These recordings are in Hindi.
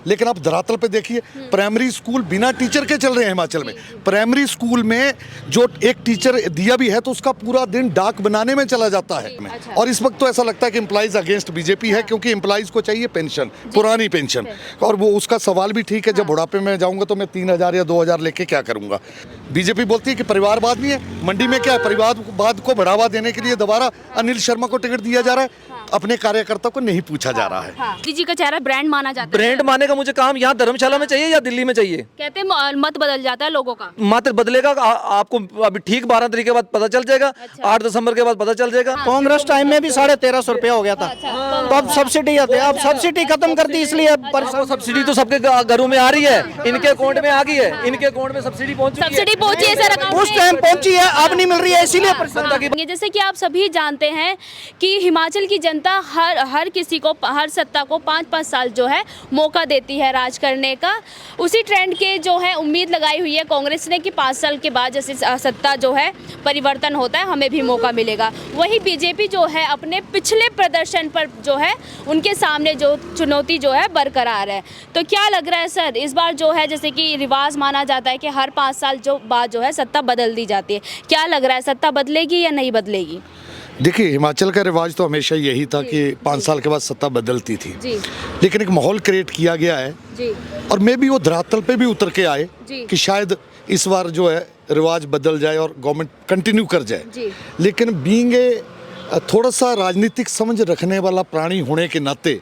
लेकिन आप धरातल पे देखिए प्राइमरी स्कूल बिना टीचर के चल रहे हैं हिमाचल में। प्राइमरी स्कूल में जो एक टीचर दिया भी है तो उसका पूरा दिन डाक बनाने में चला जाता है। और इस वक्त तो ऐसा लगता है कि एम्प्लॉइज अगेंस्ट बीजेपी है, क्योंकि एम्प्लॉइज को चाहिए पेंशन, पुरानी पेंशन। और वो उसका सवाल भी ठीक है, जब बुढ़ापे में जाऊंगा तो मैं 3000 या 2000 लेके क्या करूंगा। बीजेपी बोलती है कि परिवारवाद नहीं है, मंडी में क्या है, परिवारवाद को बढ़ावा देने के लिए दोबारा अनिल शर्मा को टिकट दिया जा रहा है, अपने कार्यकर्ता को नहीं पूछा जा रहा है। मोदी जी का चेहरा ब्रांड माना जाता है। ब्रांड माने का मुझे काम यहाँ धर्मशाला में चाहिए या दिल्ली में चाहिए? कहते हैं मत बदल जाता है लोगों का। मत बदलेगा आपको अभी ठीक 12 तारीख के बाद पता चल जाएगा। 8 दिसंबर के बाद पता चल जाएगा। कांग्रेस टाइम में भी 1350 रुपया हो गया था, तो अब सब्सिडी आती है, अब सब्सिडी खत्म कर दी, इसलिए वो सब्सिडी तो सबके घरों में आ रही है, इनके अकाउंट में आ गई है, इनके अकाउंट में सब्सिडी पहुंच चुकी है। सब्सिडी पहुंची है सर, उस टाइम पहुंची है, अब नहीं मिल रही है, इसीलिए। जैसे कि आप सभी जानते हैं कि हिमाचल की जनता हर किसी को, हर सत्ता को 5-5 साल जो है मौका देती है राज करने का। उसी ट्रेंड के जो है उम्मीद लगाई हुई है कांग्रेस ने कि 5 साल के बाद जैसे सत्ता जो है परिवर्तन होता है, हमें भी मौका मिलेगा। वही बीजेपी जो है अपने पिछले प्रदर्शन पर जो है उनके सामने जो चुनौती जो है बरकरार है। तो क्या लग रहा है सर, इस बार जो है जैसे कि रिवाज माना जाता है कि हर 5 साल जो बाद जो है सत्ता बदल दी जाती है, क्या लग रहा है सत्ता बदलेगी या नहीं बदलेगी? देखिए, हिमाचल का रिवाज तो हमेशा यही था कि 5 साल के बाद सत्ता बदलती थी जी। लेकिन एक माहौल क्रिएट किया गया है जी। और मे भी वो धरातल पे भी उतर के आए जी। कि शायद इस बार जो है रिवाज बदल जाए और गवर्नमेंट कंटिन्यू कर जाए जी। लेकिन बीइंग ए थोड़ा सा राजनीतिक समझ रखने वाला प्राणी होने के नाते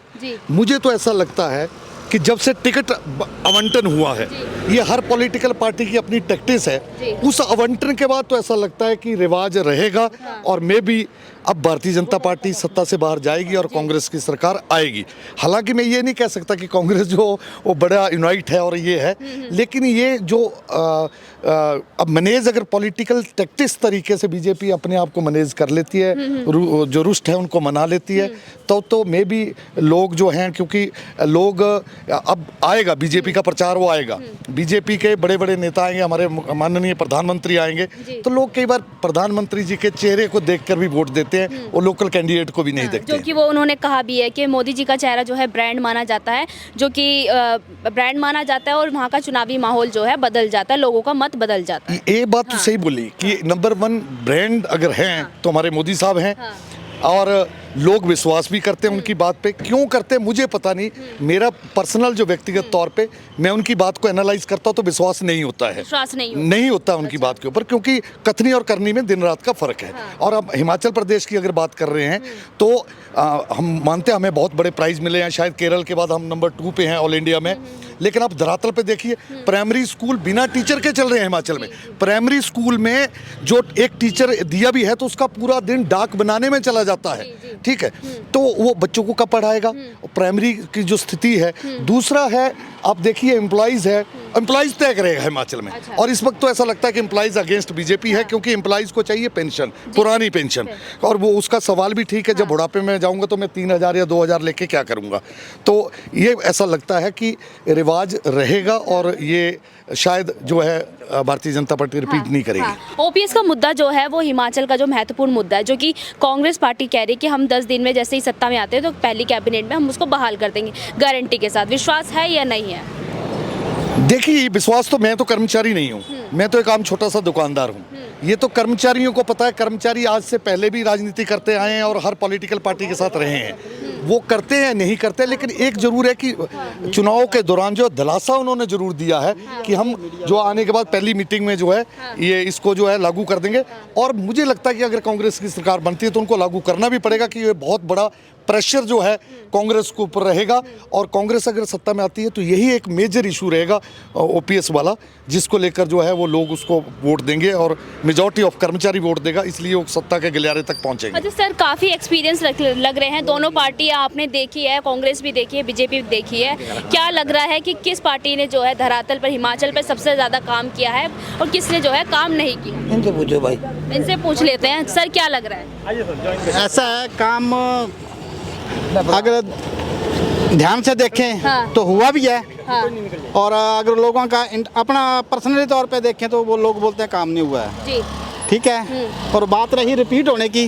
मुझे तो ऐसा लगता है कि जब से टिकट आवंटन हुआ है, ये हर पॉलिटिकल पार्टी की अपनी टैक्टिस है, उस आवंटन के बाद तो ऐसा लगता है कि रिवाज रहेगा। और मे भी अब भारतीय जनता पार्टी सत्ता से बाहर जाएगी और कांग्रेस की सरकार आएगी। हालांकि मैं ये नहीं कह सकता कि कांग्रेस जो वो बड़ा यूनाइट है और ये है, लेकिन ये जो अब मैनेज अगर पॉलिटिकल टैक्टिस तरीके से बीजेपी अपने आप को मैनेज कर लेती है, जो रुष्ट है उनको मना लेती है, तो मे भी लोग जो हैं, क्योंकि लोग अब आएगा बीजेपी का प्रचार, वो आएगा, बीजेपी के बड़े बड़े नेता आएंगे, हमारे माननीय प्रधानमंत्री आएंगे, तो लोग कई बार प्रधानमंत्री जी के चेहरे को देखकर भी वोट देते हैं, वो लोकल कैंडिडेट को भी नहीं देखते। जो कि वो उन्होंने कहा भी है कि मोदी जी का चेहरा जो है ब्रांड माना जाता है, जो कि ब्रांड माना जाता है और वहाँ का चुनावी माहौल जो है बदल जाता है, लोगों का मत बदल जाता है। ये बात तो सही बोली कि नंबर 1 ब्रांड अगर हैं तो हमारे मोदी साहब हैं। और लोग विश्वास भी करते हैं उनकी बात पे। क्यों करते हैं मुझे पता नहीं, मेरा पर्सनल जो व्यक्तिगत तौर पे मैं उनकी बात को एनालाइज करता हूँ तो विश्वास नहीं होता है, विश्वास नहीं होता उनकी बात के ऊपर, क्योंकि कथनी और करनी में दिन रात का फर्क है। और अब हिमाचल प्रदेश की अगर बात कर रहे हैं तो हम मानते हैं हमें बहुत बड़े प्राइज मिले हैं, शायद केरल के बाद हम नंबर 2 पे हैं ऑल इंडिया में। लेकिन आप धरातल पे देखिए प्राइमरी स्कूल बिना टीचर के चल रहे हैं हिमाचल में। प्राइमरी स्कूल में जो एक टीचर दिया भी है तो उसका पूरा दिन डाक बनाने में चला जाता है, ठीक है, तो वो बच्चों को कब पढ़ाएगा? प्राइमरी की जो स्थिति है। दूसरा है, आप देखिए एम्प्लॉइज है, एम्प्लॉइज तय करेगा हिमाचल में। और इस वक्त तो ऐसा लगता है कि एम्प्लॉइज अगेंस्ट बीजेपी है, क्योंकि एम्प्लॉइज को चाहिए पेंशन, पुरानी पेंशन। और वो उसका सवाल भी ठीक है, जब बुढ़ापे में जाऊंगा तो मैं 3000 या 2000 लेके क्या करूंगा। तो ये ऐसा लगता है कि रिवाज रहेगा और ये शायद जो है भारतीय जनता पार्टी रिपीट नहीं करेगी। ओपीएस का मुद्दा जो है वो हिमाचल का जो महत्वपूर्ण मुद्दा है, जो कि कांग्रेस पार्टी कह रही है कि हम 10 दिन में जैसे ही सत्ता में आते हैं तो पहली कैबिनेट में हम उसको बहाल कर देंगे गारंटी के साथ। विश्वास है या नहीं है? देखिए, विश्वास तो, मैं तो कर्मचारी नहीं हूँ, मैं तो एक आम छोटा सा दुकानदार हूँ। ये तो कर्मचारियों को पता है, कर्मचारी आज से पहले भी राजनीति करते आए हैं और हर पॉलिटिकल पार्टी के साथ रहे हैं, वो करते हैं नहीं करते। लेकिन एक जरूर है कि चुनाव के दौरान जो दिलासा उन्होंने जरूर दिया है कि हम जो आने के बाद पहली मीटिंग में जो है ये इसको जो है लागू कर देंगे। और मुझे लगता है कि अगर कांग्रेस की सरकार बनती है तो उनको लागू करना भी पड़ेगा, कि ये बहुत बड़ा प्रेशर जो है कांग्रेस के ऊपर रहेगा। और कांग्रेस अगर सत्ता में आती है तो यही एक मेजर इशू रहेगा ओपीएस वाला, जिसको लेकर जो है वो लोग उसको वोट देंगे और मेजॉरिटी ऑफ कर्मचारी वोट देगा, इसलिए वो सत्ता के गलियारे तक पहुंचेंगे। अच्छा सर, काफ़ी एक्सपीरियंस लग रहे हैं, दोनों पार्टियां आपने देखी है, कांग्रेस भी देखी है, बीजेपी भी देखी है। क्या लग रहा है कि किस पार्टी ने जो है धरातल पर हिमाचल पर सबसे ज़्यादा काम किया है और किसने जो है काम नहीं किया? इनसे पूछो भाई, इनसे पूछ लेते हैं। सर क्या लग रहा है? ऐसा है, काम अगर ध्यान से देखें तो हुआ भी है। और अगर लोगों का अपना पर्सनली तौर पे देखें तो वो लोग बोलते हैं काम नहीं हुआ है जी, ठीक है। और बात रही रिपीट होने की,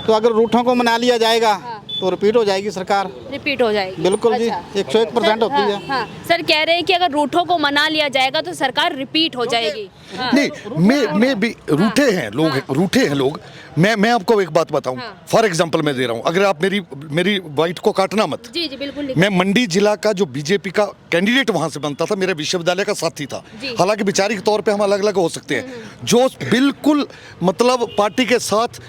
तो अगर रूठों को मना लिया जाएगा तो रिपीट हो जाएगी सरकार। रिपीट हो जाएगी, बिल्कुल जी, अच्छा। 101% होती है। हाँ, सर कह रहे हैं कि अगर रूठों को मना लिया जाएगा तो सरकार रिपीट हो जाएगी। हाँ। नहीं, मैं भी रूठे हैं लोग, रूठे हैं लोग। मैं आपको एक बात बताऊं, फॉर एग्जांपल मैं दे रहा हूं, अगर आप मेरी वाइट को काटना मत। जी जी बिल्कुल। मैं मंडी जिला का जो बीजेपी का कैंडिडेट वहां से बनता था, मेरे विश्वविद्यालय का साथी था। हालांकि वैचारिक तौर पे हम अलग अलग हो सकते हैं, जो बिल्कुल मतलब पार्टी के साथ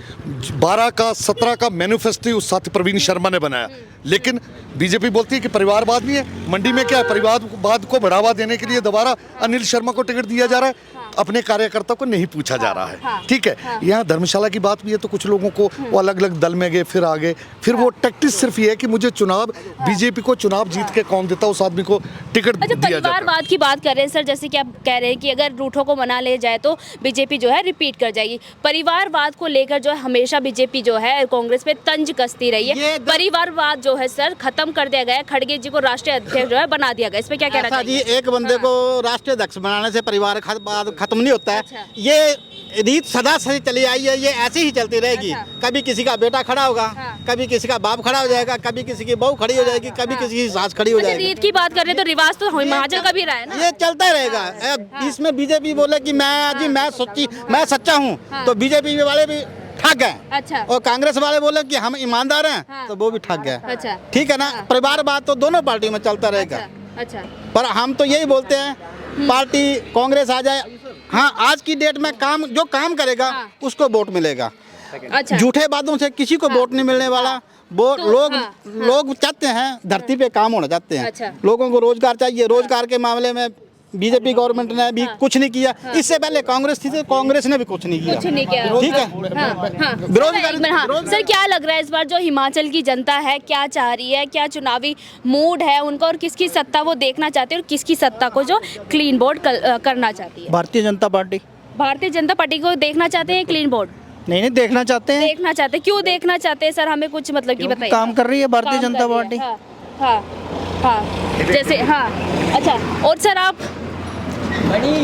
12 का 17 का मैनिफेस्टो उस साथी प्रवीण शर्मा ने बनाया। लेकिन बीजेपी बोलती है कि परिवारवाद नहीं है। मंडी में क्या है, परिवारवाद को बढ़ावा देने के लिए दोबारा अनिल शर्मा को टिकट दिया जा रहा है, अपने कार्यकर्ता को नहीं पूछा जा रहा है। ठीक है, यहाँ धर्मशाला की बात भी है, तो कुछ लोगों को वो अलग अलग दल में गए, फिर आ गए, फिर वो टैक्टिस सिर्फ ये है कि मुझे चुनाव, बीजेपी को चुनाव जीत के कौन देता, उस आदमी को टिकट अच्छा, दिया जाता है। परिवारवाद की बात कर रहे हैं सर, जैसे कि आप कह रहे हैं कि अगर रूठों को मना ले जाए तो बीजेपी जो है रिपीट कर जाएगी। परिवारवाद को लेकर जो है हमेशा बीजेपी जो है कांग्रेस पे तंज कसती रही है। परिवारवाद जो है सर खत्म कर दिया गया है, खड़गे जी को राष्ट्रीय अध्यक्ष जो है बना दिया गया। इस पे क्या कहना ऐसा जी, चाहिए? एक बंदे को राष्ट्रीय अध्यक्ष बनाने से परिवार खत्म नहीं होता है। अच्छा। ये रीत सदा से चली आई है, ये ऐसे ही चलती रहेगी। अच्छा। कभी किसी का बेटा खड़ा होगा, कभी किसी का बाप खड़ा हो जाएगा, कभी किसी की बहू खड़ी हो जाएगी, कभी किसी की सास खड़ी हो अच्छा, जाएगी। रीत की बात कर रहे हैं तो रिवाज तो हिमाचल का भी रहा है ना। ये चलता ही रहेगा। इसमें बीजेपी बोले कि मैं सच्चा हूँ, तो बीजेपी वाले भी ठग गए। अच्छा। और कांग्रेस वाले बोले कि हम ईमानदार हैं, तो वो भी ठग गए। अच्छा। ठीक है ना, परिवारवाद तो दोनों पार्टी में चलता रहेगा। अच्छा। पर हम तो यही बोलते हैं, पार्टी कांग्रेस आ जाए, हाँ आज की डेट में जो काम करेगा उसको वोट मिलेगा। अच्छा। झूठे बातों से किसी को वोट नहीं मिलने वाला। वो लोग चाहते हैं, धरती पे काम होना चाहते हैं। अच्छा। लोगों को रोजगार चाहिए। रोजगार के मामले में बीजेपी गवर्नमेंट ने भी कुछ नहीं किया। इससे पहले कांग्रेस थी, तो कांग्रेस ने भी कुछ नहीं किया। कुछ नहीं किया। ठीक है। हाँ, सर क्या लग रहा है इस बार जो हिमाचल की जनता है क्या चाह रही है, क्या चुनावी मूड है उनका, और किसकी सत्ता वो देखना चाहते हैं और किसकी सत्ता को जो क्लीन बोर्ड करना चाहती है? भारतीय जनता पार्टी। भारतीय जनता पार्टी को देखना चाहते हैं क्लीन बोर्ड? नहीं देखना चाहते हैं। देखना चाहते हैं, क्यों देखना चाहते हैं सर, हमें कुछ मतलब की बताइए। काम कर रही है भारतीय काम जनता कर रही पार्टी। है, हाँ हाँ जैसे हाँ। अच्छा, और सर आप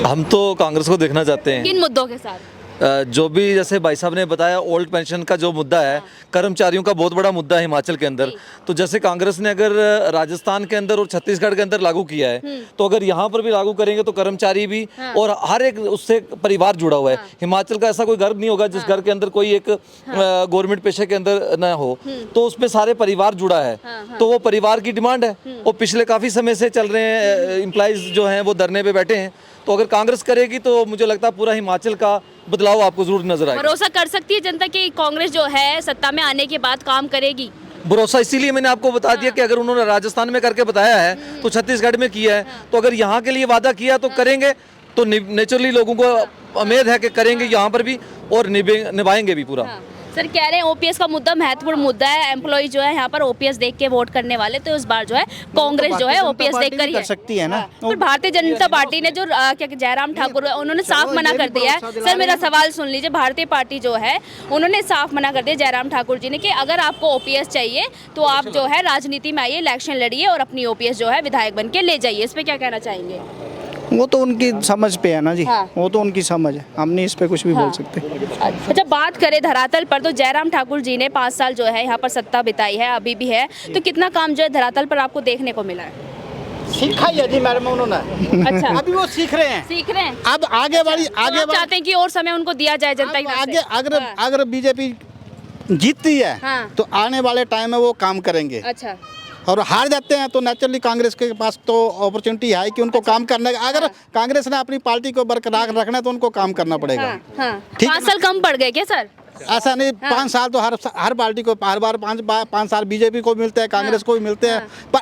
हम तो कांग्रेस को देखना चाहते हैं। किन मुद्दों के साथ? जो भी जैसे भाई साहब ने बताया, ओल्ड पेंशन का जो मुद्दा है, कर्मचारियों का बहुत बड़ा मुद्दा है हिमाचल के अंदर। तो जैसे कांग्रेस ने अगर राजस्थान के अंदर और छत्तीसगढ़ के अंदर लागू किया है, तो अगर यहाँ पर भी लागू करेंगे तो कर्मचारी भी और हर एक उससे परिवार जुड़ा हुआ है। हिमाचल का ऐसा कोई घर नहीं होगा जिस घर के अंदर कोई एक गवर्नमेंट पेशे के अंदर न हो, तो उसमें सारे परिवार जुड़ा है। तो वो परिवार की डिमांड है, वो पिछले काफ़ी समय से चल रहे हैं। एम्प्लॉइज जो हैं वो धरने पे बैठे हैं। तो अगर कांग्रेस करेगी तो मुझे लगता है पूरा हिमाचल का बदलाव आपको जरूर नजर आएगा। भरोसा कर सकती है जनता कि कांग्रेस जो है सत्ता में आने के बाद काम करेगी? भरोसा इसीलिए मैंने आपको बता दिया कि अगर उन्होंने राजस्थान में करके बताया है तो छत्तीसगढ़ में किया है, तो अगर यहाँ के लिए वादा किया तो करेंगे, तो नेचुरली लोगों को उम्मीद है कि करेंगे यहाँ पर भी और निभाएंगे भी पूरा। सर कह रहे हैं ओपीएस का मुद्दा महत्वपूर्ण मुद्दा है, एम्प्लॉय जो है यहाँ पर ओपीएस देख के वोट करने वाले, तो इस बार जो है कांग्रेस जो है ओपीएस देख कर ही कर सकती है ना। पर भारतीय जनता पार्टी ने जो क्या जयराम ठाकुर उन्होंने साफ मना कर दिया है। सर मेरा सवाल सुन लीजिए, भारतीय पार्टी जो है उन्होंने साफ मना कर दिया जयराम ठाकुर जी ने कि अगर आपको ओपीएस चाहिए तो आप जो है राजनीति में आइए, इलेक्शन लड़िए और अपनी ओपीएस जो है विधायक बन के ले जाइए। इस पे क्या कहना चाहेंगे? वो तो उनकी समझ पे है ना जी। हाँ। वो तो उनकी समझ है, हम नहीं इस पे कुछ भी बोल सकते। अच्छा, बात करें धरातल पर तो जयराम ठाकुर जी ने 5 साल जो है यहाँ पर सत्ता बिताई है, अभी भी है, तो कितना काम जो है धरातल पर आपको देखने को मिला है? सीखा ही है जी मैडम उन्होंने। अच्छा, अभी वो सीख रहे हैं। अब आगे वाली तो आप चाहते हैं कि और समय उनको दिया जाए जनता की तरफ से? अगर बीजेपी जीतती है हाँ। तो आने वाले टाइम में वो काम करेंगे। अच्छा, और हार जाते हैं तो नेचुरली कांग्रेस के पास तो अपॉर्चुनिटी है कि उनको काम करने का। अगर कांग्रेस ने अपनी पार्टी को बरकरार रखना है तो उनको काम करना पड़ेगा। हाँ। ठीक है 5 साल कम पड़ गए क्या सर? ऐसा नहीं, 5 साल तो हर पार्टी को हर बार 5 साल बीजेपी को मिलते हैं, कांग्रेस को भी मिलते हैं। पर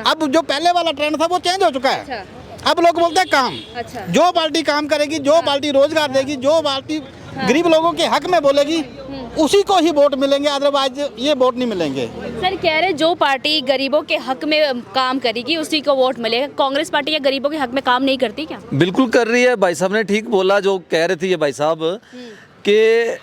अब जो पहले वाला ट्रेंड था वो चेंज हो चुका है। अब लोग बोलते हैं काम। अच्छा। जो पार्टी काम करेगी, जो पार्टी रोजगार देगी, जो पार्टी गरीब लोगों के हक में बोलेगी, उसी को ही वोट मिलेंगे, अदरवाइज ये वोट नहीं मिलेंगे। सर कह रहे जो पार्टी गरीबों के हक में काम करेगी उसी को वोट मिलेगा। कांग्रेस पार्टी या गरीबों के हक में काम नहीं करती क्या? बिल्कुल कर रही है। भाई साहब ने ठीक बोला जो कह रहे थे ये भाई साहब कि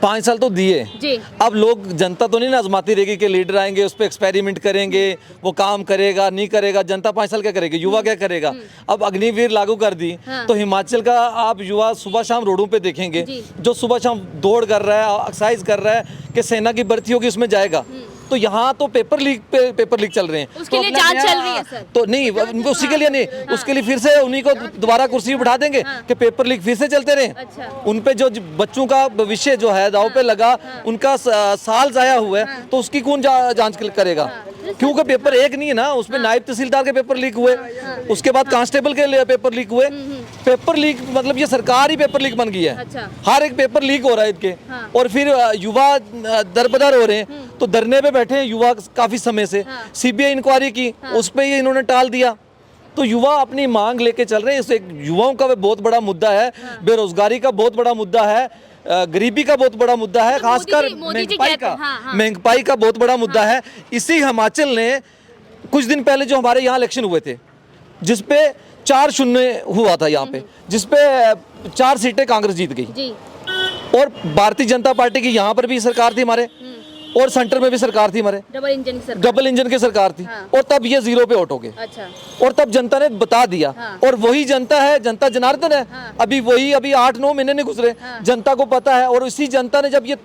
5 साल तो दिए, जी। अब लोग जनता तो नहीं ना आजमाती रहेगी कि लीडर आएंगे उस पर एक्सपेरिमेंट करेंगे, वो काम करेगा नहीं करेगा। जनता 5 साल क्या करेगी, युवा क्या करेगा? अब अग्निवीर लागू कर दी तो हिमाचल का आप युवा सुबह शाम रोडों पे देखेंगे, जो सुबह शाम दौड़ कर रहा है, एक्सरसाइज कर रहा है कि सेना की भर्ती होगी उसमें जाएगा। तो यहाँ तो पेपर लीक चल रहे हैं। उसके तो लिए अपना जांच न्याय- चल रही है सर। तो नहीं, उसी के लिए नहीं, उसके लिए फिर से उन्हीं को दोबारा कुर्सी पे बिठा देंगे कि पेपर लीक फिर से चलते रहे। अच्छा। उन पे जो बच्चों का भविष्य जो है दाव पे लगा, उनका साल जाया हुआ है, तो उसकी कौन जांच करेगा? क्योंकि पेपर एक नहीं है ना, उसमें नायब तहसीलदार के पेपर लीक हुए, उसके बाद कांस्टेबल के लिए पेपर लीक हुए। पेपर लीक मतलब ये सरकार ही पेपर लीक बन गई है। अच्छा। हर एक पेपर लीक हो रहा है इनके। और फिर युवा दरबदर हो रहे हैं, तो धरने पे बैठे हैं युवा काफी समय से। सीबीआई इंक्वायरी की, उस पे ये इन्होंने टाल दिया। तो युवा अपनी मांग लेके चल रहे हैं। इस एक युवाओं का बहुत बड़ा मुद्दा है, बेरोजगारी का बहुत बड़ा मुद्दा है, गरीबी का बहुत बड़ा मुद्दा है, तो खासकर मोदी जी महंगाई कहते का हैं, हाँ। महंगाई का बहुत बड़ा मुद्दा है। इसी हिमाचल ने कुछ दिन पहले जो हमारे यहाँ इलेक्शन हुए थे, जिसपे 4-0 हुआ था यहाँ पे, जिसपे 4 सीटें कांग्रेस जीत गई। जी। और भारतीय जनता पार्टी की यहाँ पर भी सरकार थी हमारे, और सेंटर में भी सरकार थी हमारे, डबल इंजन की सरकार। डबल इंजन की सरकार थी। हाँ। और तब ये 0 पे वोट हो गए। अच्छा। और तब जनता ने बता दिया। हाँ। और वही जनता है, जनता जनार्दन है। हाँ। अभी 8-9 महीने नहीं गुजरे, जनता को पता है। और इसी जनता ने जब ये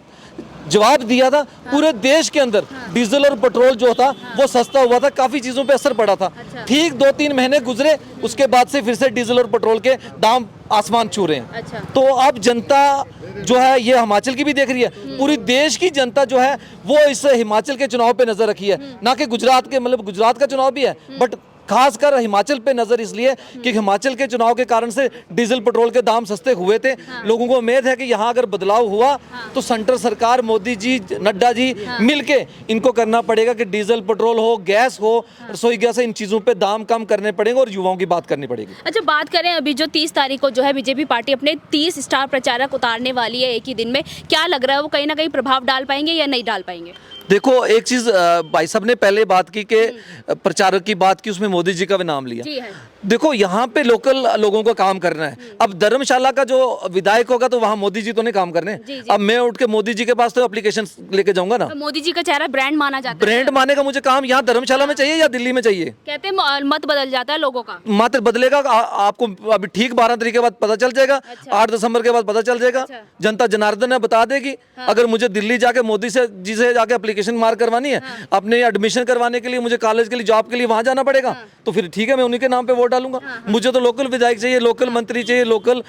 जवाब दिया था, पूरे देश के अंदर डीजल और पेट्रोल जो था वो सस्ता हुआ था, काफी चीजों पे असर पड़ा था। अच्छा। ठीक 2-3 महीने गुजरे, उसके बाद से फिर से डीजल और पेट्रोल के दाम आसमान छू रहे हैं। अच्छा। तो अब जनता जो है ये हिमाचल की भी देख रही है, पूरी देश की जनता जो है वो इस हिमाचल के चुनाव पे नजर रखी है, ना कि गुजरात के। मतलब गुजरात का चुनाव भी है, बट खासकर हिमाचल पे नजर इसलिए कि हिमाचल के चुनाव के कारण से डीजल पेट्रोल के दाम सस्ते हुए थे। लोगों को उम्मीद है कि यहाँ अगर बदलाव हुआ तो सेंटर सरकार, मोदी जी, नड्डा जी मिलके इनको करना पड़ेगा कि डीजल पेट्रोल हो, गैस हो, रसोई गैस, इन चीजों पे दाम कम करने पड़ेंगे और युवाओं की बात करनी पड़ेगी। अच्छा, बात करें अभी जो 30 तारीख को जो है बीजेपी पार्टी अपने 30 स्टार प्रचारक उतारने वाली है एक ही दिन में, क्या लग रहा है वो कहीं ना कहीं प्रभाव डाल पाएंगे या नहीं डाल पाएंगे? देखो, एक चीज भाई साहब ने पहले बात की कि प्रचारक की बात की, उसमें मोदी जी का भी नाम लिया। जी है। देखो, यहाँ पे लोकल लोगों को काम करना है। अब धर्मशाला का जो विधायक होगा तो वहाँ मोदी जी तो नहीं काम करने। जी। अब मैं उठ के मोदी जी के पास तो एप्लीकेशन लेके जाऊंगा ना। तो मोदी जी का चेहरा ब्रांड माना जाता है। ब्रांड माने का मुझे काम यहाँ धर्मशाला में चाहिए या दिल्ली में चाहिए? कहते हैं मत बदल जाता है लोगों का। मात्र बदलेगा आपको अभी ठीक 12 तारीख के बाद पता चल जाएगा। अच्छा। 8 दिसंबर के बाद पता चल जाएगा। अच्छा। जनता जनार्दन है, बता देगी। अगर मुझे दिल्ली जाके मोदी जी से जाके एप्लीकेशन मार करवानी है, अपने एडमिशन करवाने के लिए, मुझे कॉलेज के लिए, जॉब के लिए वहां जाना पड़ेगा, तो फिर ठीक है, मैं उन्हीं के नाम पे वोट डालूंगा। मुझे तो लोकल विधायक चाहिए, लोकल मंत्री चाहिए, लोकल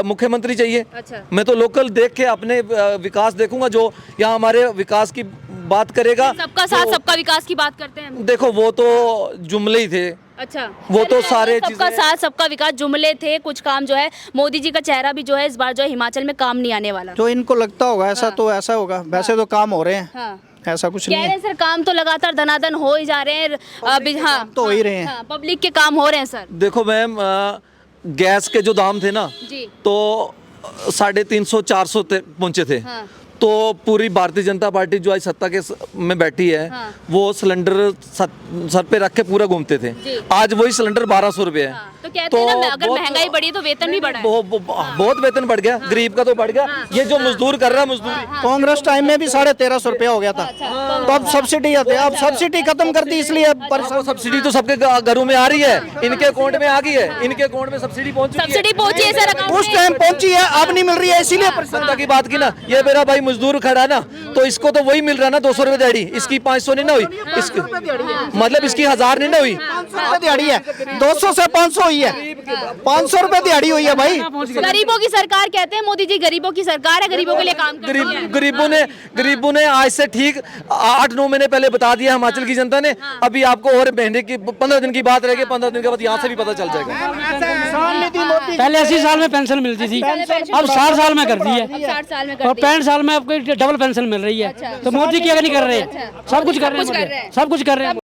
मुख्यमंत्री चाहिए। अच्छा। मैं तो लोकल देख के अपने विकास देखूंगा, जो यहाँ हमारे विकास की बात करेगा। सबका साथ सबका विकास की बात करते हैं। देखो, वो तो जुमले ही थे। अच्छा, वो तो सारे सबका साथ सबका विकास जुमले थे, कुछ काम जो है मोदी जी का चेहरा भी जो है इस बार जो है हिमाचल में काम नहीं आने वाला। जो इनको लगता होगा ऐसा तो ऐसा होगा, वैसे तो काम हो रहे हैं। हाँ। ऐसा कुछ कह नहीं रहे है। हैं सर, काम तो लगातार धनाधन हो ही जा रहे हैं। अभी हाँ, तो हो ही रहे हैं। हाँ, पब्लिक के काम हो रहे हैं सर। देखो मैम, गैस के जो दाम थे ना, जी। तो 350-400 पहुंचे थे। हाँ। तो पूरी भारतीय जनता पार्टी जो आज सत्ता के में बैठी है, हाँ। वो सिलेंडर सर पे रख के पूरा घूमते थे। जी। आज वही सिलेंडर 1200 रुपए है। हाँ, तो कहते हैं ना, अगर महंगाई बढ़ी है तो वेतन भी बढ़ा है। बहुत वेतन बढ़ गया, गरीब का तो बढ़ गया। ये जो मजदूर कर रहा है मजदूरी, कांग्रेस टाइम में भी 1350 रुपया हो गया था, तो अब सब्सिडी आती है। अब सब्सिडी खत्म कर दी, इसलिए अब वो सब्सिडी तो सबके घरों में आ रही है, इनके अकाउंट में आ गई है, इनके अकाउंट में सब्सिडी पहुंच चुकी है। सब्सिडी पहुंची है सर अकाउंट उस में। टाइम पहुंची है, अब नहीं मिल रही है, इसीलिए जनता की बात की ना, ये मेरा भाई मजदूर खड़ा है ना, तो इसको तो वही मिल रहा है ना, 200 रुपए दिहाड़ी। इसकी 500 नहीं ना हुई, इसकी मतलब इसकी 1000 नहीं ना हुई। 500 रुपए दिहाड़ी है, 200 से 500 हुई है, 500 रुपए दिहाड़ी हुई है भाई। गरीबों की सरकार कहते हैं मोदी जी, गरीबों की सरकार है, गरीबों के लिए काम कर रही है। गरीबों ने आज से ठीक 8-9 महीने पहले बता दिया हिमाचल की जनता ने। अभी आपको और महीने की 15 दिन की बात रहेगी, 15 दिन के बाद यहाँ से भी पता चल जाएगा। पहले 80 साल में पेंशन मिलती थी, अब 60 साल में कर दी है, 60 साल में और कर दी है। 65 साल में आपको डबल पेंशन मिल रही है। तो मोदी क्या नहीं कर रहे, सब कुछ कर रहे हैं, सब कुछ कर रहे हैं।